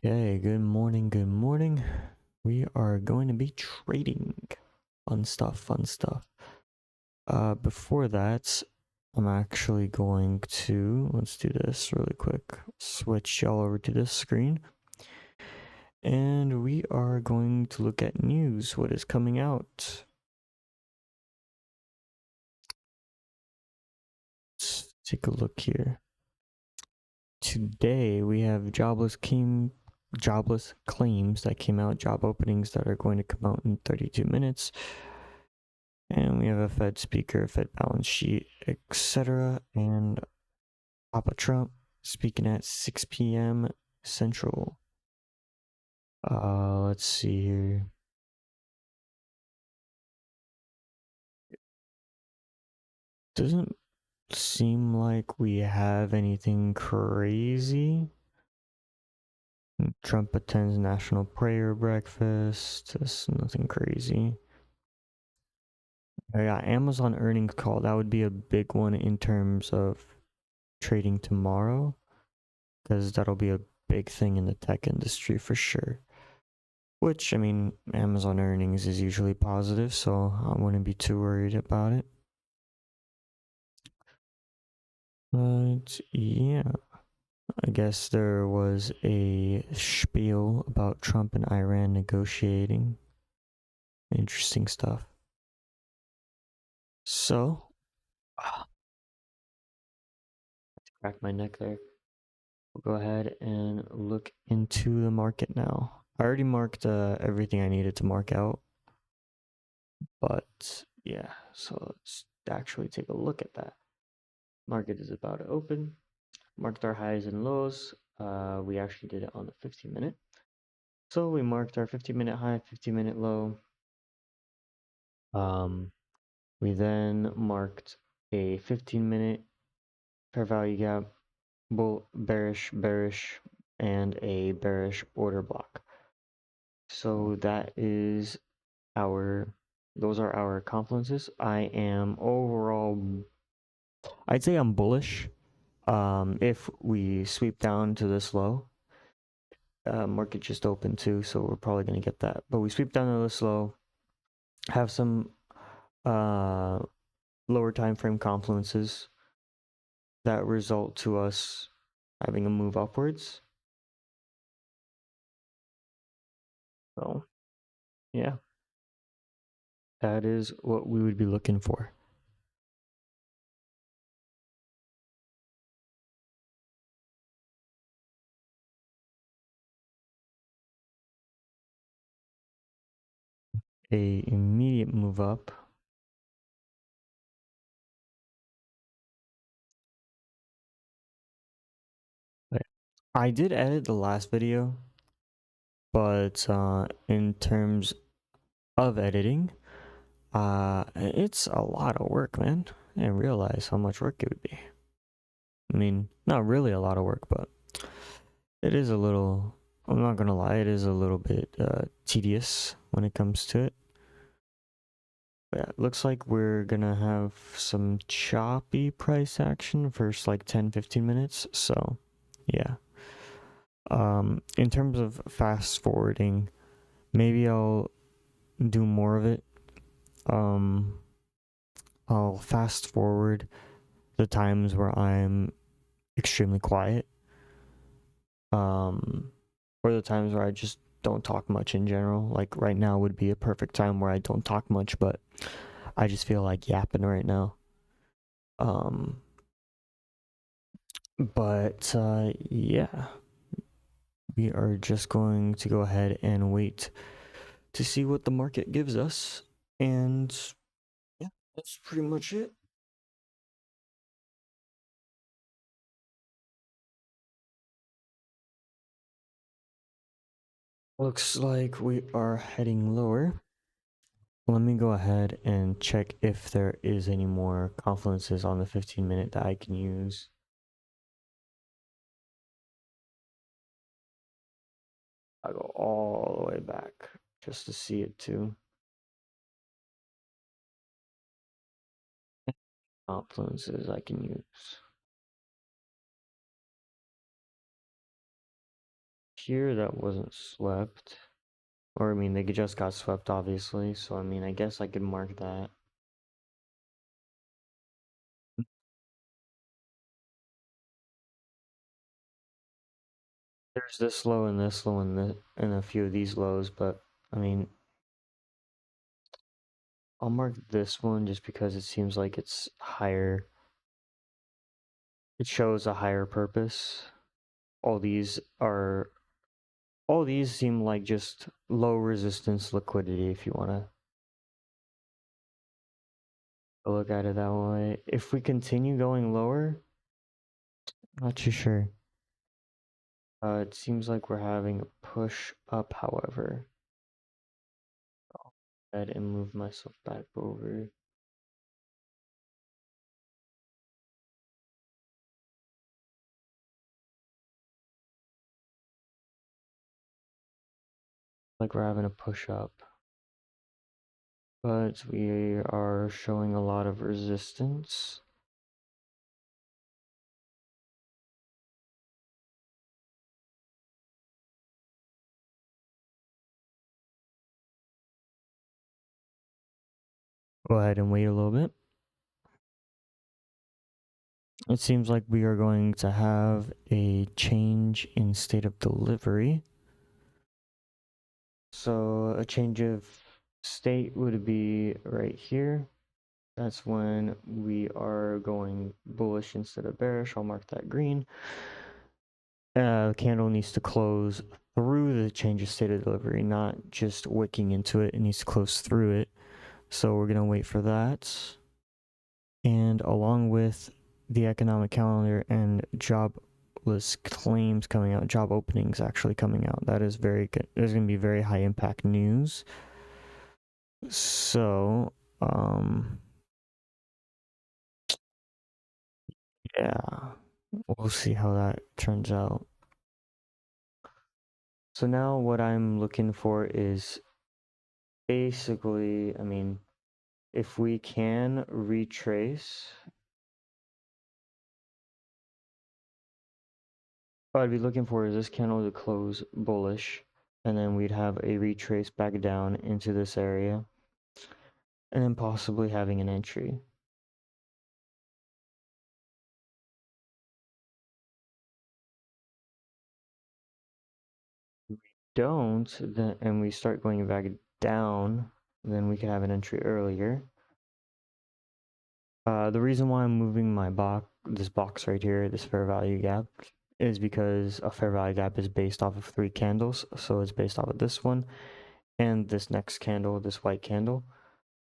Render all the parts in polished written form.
Okay, good morning, good morning. We are going to be trading. Fun stuff, fun stuff. Before that, I'm actually going to, let's do this really quick. Switch y'all over to this screen. And we are going to look at news, what is coming out. Let's take a look here. Today we have jobless claims that came out, job openings that are going to come out in 32 minutes. And we have a Fed speaker, Fed balance sheet, etc. And Papa Trump speaking at 6 p.m. Central. Let's see here. Doesn't seem like we have anything crazy. Trump attends national prayer breakfast. That's nothing crazy. Oh, yeah, Amazon earnings call. That would be a big one in terms of trading tomorrow, because that'll be a big thing in the tech industry for sure. Which, I mean, Amazon earnings is usually positive, so I wouldn't be too worried about it. But yeah, I guess there was a spiel about Trump and Iran negotiating. Interesting stuff. So, crack my neck there. We'll go ahead and look into the market now. I already marked everything I needed to mark out. But yeah, so let's actually take a look at that. Market is about to open. Marked our highs and lows. We actually did it on the 15-minute. So we marked our 15-minute high, 15-minute low. We then marked a 15-minute fair value gap, bull, bearish, bearish, and a bearish order block. So that is those are our confluences. I am overall, I'd say I'm bullish. If we sweep down to this low, market just opened too, so we're probably going to get that. But we sweep down to this low, have some lower time frame confluences that result to us having a move upwards. So, yeah, that is what we would be looking for. A immediate move up. I did edit the last video, but in terms of editing, it's a lot of work, man. I didn't realize how much work it would be. I mean, not really a lot of work, but it is a little, I'm not gonna lie, it is a little bit tedious when it comes to it. But yeah, it looks like we're gonna have some choppy price action first like 10-15 minutes. So yeah. In terms of fast forwarding, maybe I'll do more of it. I'll fast forward the times where I'm extremely quiet. Or the times where I just don't talk much in general. Like right now would be a perfect time where I don't talk much, but I just feel like yapping right now. Um, but yeah, we are just going to go ahead and wait to see what the market gives us. And yeah, that's pretty much it. Looks like we are heading lower. Let me go ahead and check if there is any more confluences on the 15-minute that I can use. I go all the way back just to see it too. Confluences I can use. here that wasn't swept. Or, I mean, they just got swept, obviously, so, I mean, I guess I could mark that. There's this low and this low and a few of these lows, but, I mean, I'll mark this one just because it seems like it's higher. It shows a higher purpose. All these are, all these seem like just low resistance liquidity if you want to look at it that way. If we continue going lower, not too sure. It seems like we're having a push up, however. I'll go ahead and move myself back over. Like we're having a push up. But we are showing a lot of resistance. Go ahead and wait a little bit. It seems like we are going to have a change in state of delivery. So a change of state would be right here. That's when we are going bullish instead of bearish. I'll mark that green. Candle needs to close through the change of state of delivery, not just wicking into it. It needs to close through it. So we're going to wait for that. And along with the economic calendar and jobless claims coming out, job openings actually coming out, that is very good. There's going to be very high impact news. So, yeah, we'll see how that turns out. So now what I'm looking for is basically, I mean, if we can retrace, what I'd be looking for is this candle to close bullish, and then we'd have a retrace back down into this area, and then possibly having an entry. If we don't, then, and we start going back down, then we could have an entry earlier. The reason why I'm moving my this box right here, this fair value gap, is because a fair value gap is based off of 3 candles. So it's based off of this one and this next candle, this white candle.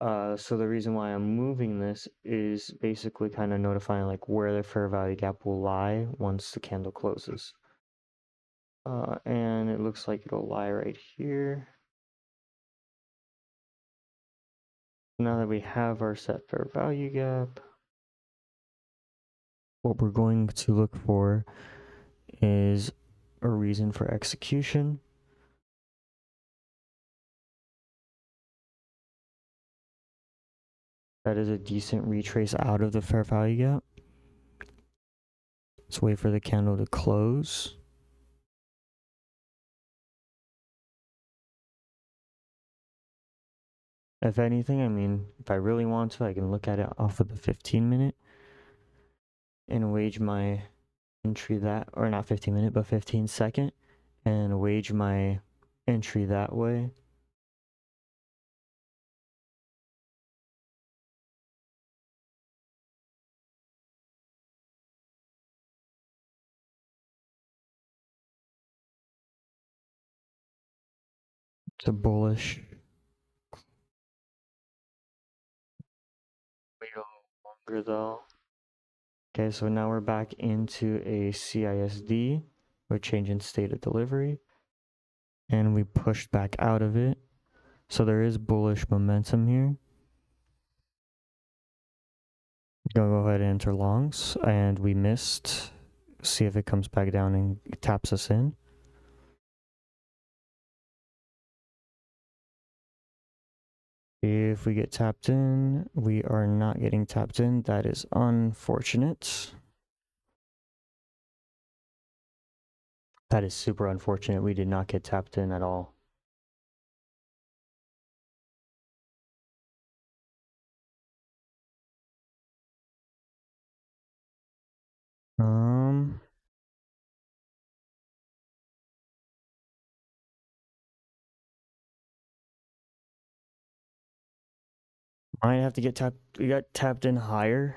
So the reason why I'm moving this is basically kind of notifying like where the fair value gap will lie once the candle closes. And it looks like it'll lie right here. Now that we have our set fair value gap, what we're going to look for is a reason for execution. That is a decent retrace out of the fair value gap. Let's wait for the candle to close. If anything, I mean, if I really want to, I can look at it off of the 15-minute and wage my entry that, or not 15-minute, but 15-second, and wage my entry that way. To bullish. Wait a little longer though. Okay, so now we're back into a CISD. We're changing state of delivery. And we pushed back out of it. So there is bullish momentum here. Gonna go ahead and enter longs, and we missed. See if it comes back down and taps us in. If we get tapped in, we are not getting tapped in. That is unfortunate. That is super unfortunate. We did not get tapped in at all. Might have to get tapped. We got tapped in higher.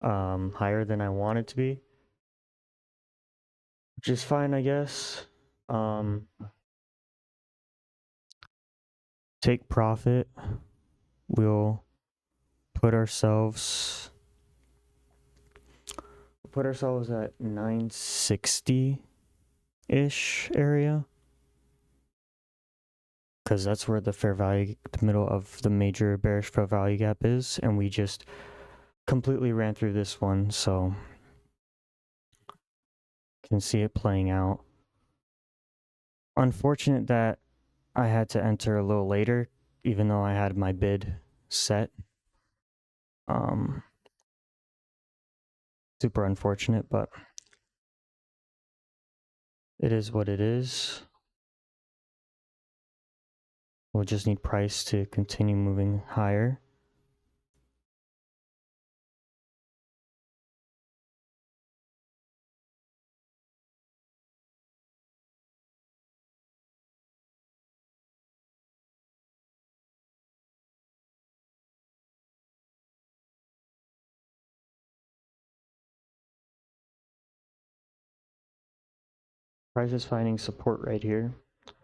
Higher than I want it to be. Which is fine, I guess. Take profit. We'll put ourselves at 960-ish area. Because that's where the fair value, the middle of the major bearish fair value gap is, and we just completely ran through this one, so can see it playing out. Unfortunate that I had to enter a little later, even though I had my bid set. Super unfortunate, but it is what it is. We'll just need price to continue moving higher. Price is finding support right here,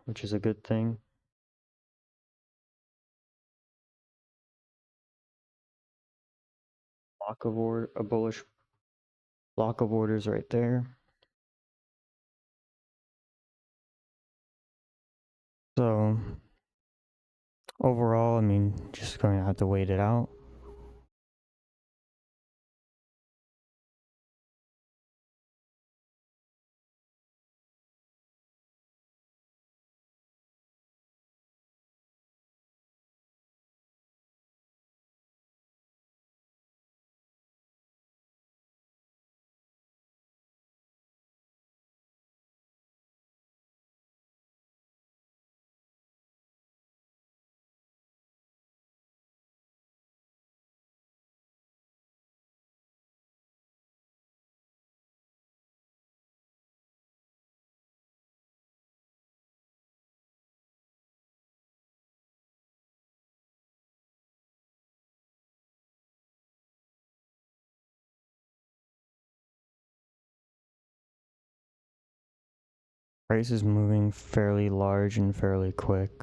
which is a good thing. A bullish block of orders right there. So overall, I mean, just going to have to wait it out. Price is moving fairly large and fairly quick.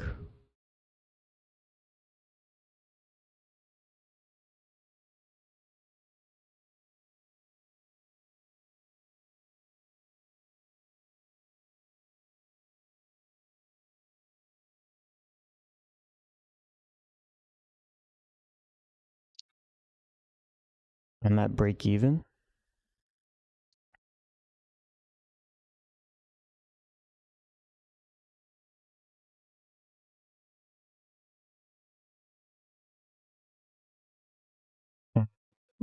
I'm at break even.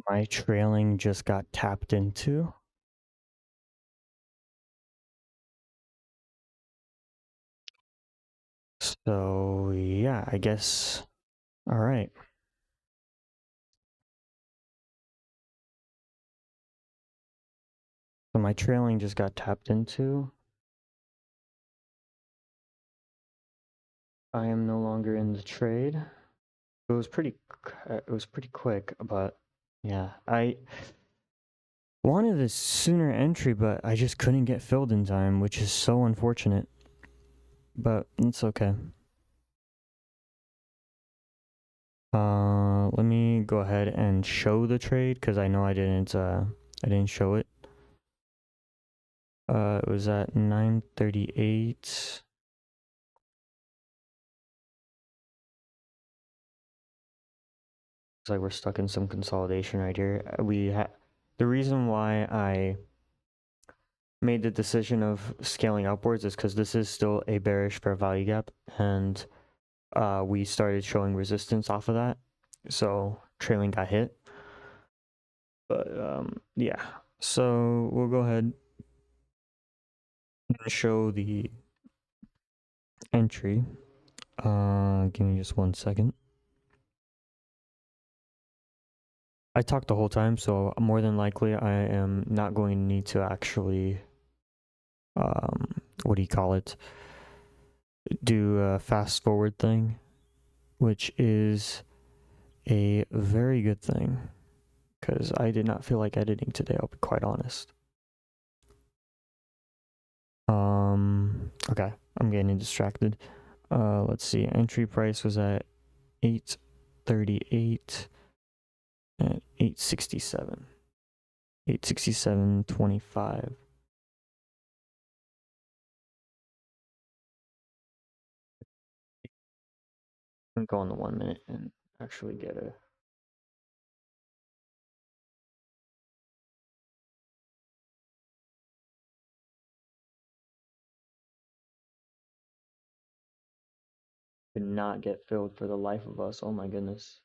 My trailing just got tapped into. So yeah, I guess, all right. So my trailing just got tapped into. I am no longer in the trade. It was pretty quick, but yeah, I wanted a sooner entry, but I just couldn't get filled in time, which is so unfortunate. But it's okay. Let me go ahead and show the trade because I know I didn't show it. It was at 9:38. It's like we're stuck in some consolidation right here. The reason why I made the decision of scaling upwards is because this is still a bearish fair value gap, and we started showing resistance off of that, so trailing got hit. But yeah, so we'll go ahead show the entry. Give me just 1 second. I talked the whole time, so more than likely I am not going to need to actually, what do you call it? Do a fast forward thing, which is a very good thing because I did not feel like editing today, I'll be quite honest. Okay, I'm getting distracted. Let's see, entry price was at 838 at 867. 867.25. I'm going to 1 minute and actually get a. Did not get filled for the life of us. Oh my goodness.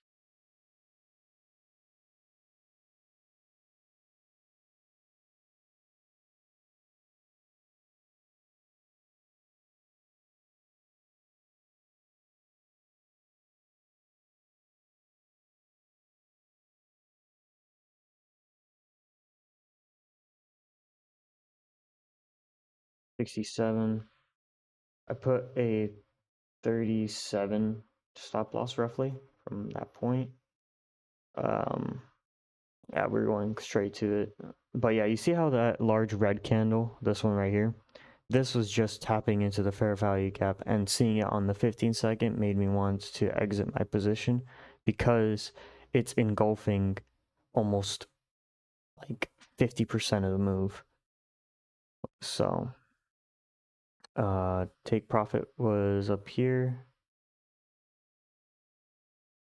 $67. I put a 37 stop loss roughly from that point. Yeah, we're going straight to it. But yeah, you see how that large red candle, this one right here, this was just tapping into the fair value gap, and seeing it on the 15-second made me want to exit my position because it's engulfing almost like 50% of the move. So take profit was up here,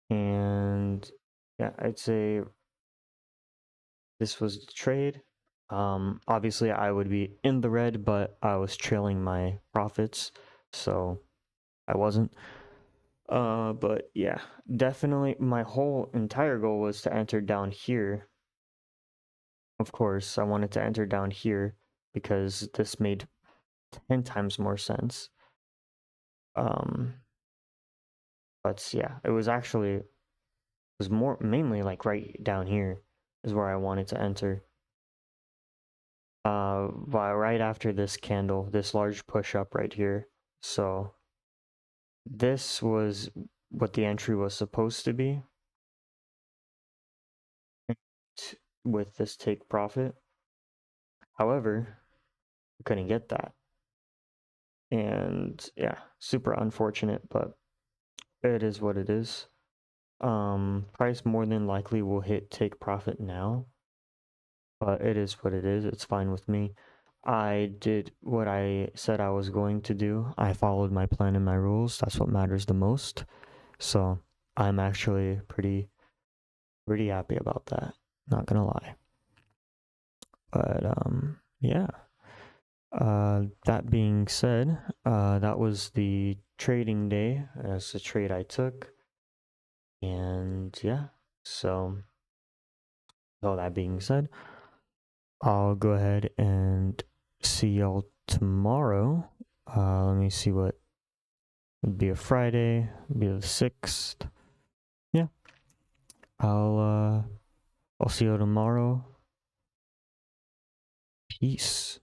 and yeah, I'd say this was the trade. Obviously I would be in the red, but I was trailing my profits, so I wasn't. But yeah, definitely my whole entire goal was to enter down here. Of course, I wanted to enter down here because this made 10 times more sense. But yeah, it was more mainly like right down here is where I wanted to enter. Right after this candle, this large push up right here. So this was what the entry was supposed to be with this take profit. However, I couldn't get that. And yeah, super unfortunate, but it is what it is. Price more than likely will hit take profit now, but it is what it is. It's fine with me. I did what I said I was going to do. I followed my plan and my rules. That's what matters the most. So I'm actually pretty happy about that. Not gonna lie. But yeah. That being said, that was the trading day. That's the trade I took. And yeah, so all that being said, I'll go ahead and see y'all tomorrow. Let me see what would be a Friday, be the 6th. Yeah. I'll see you tomorrow. Peace.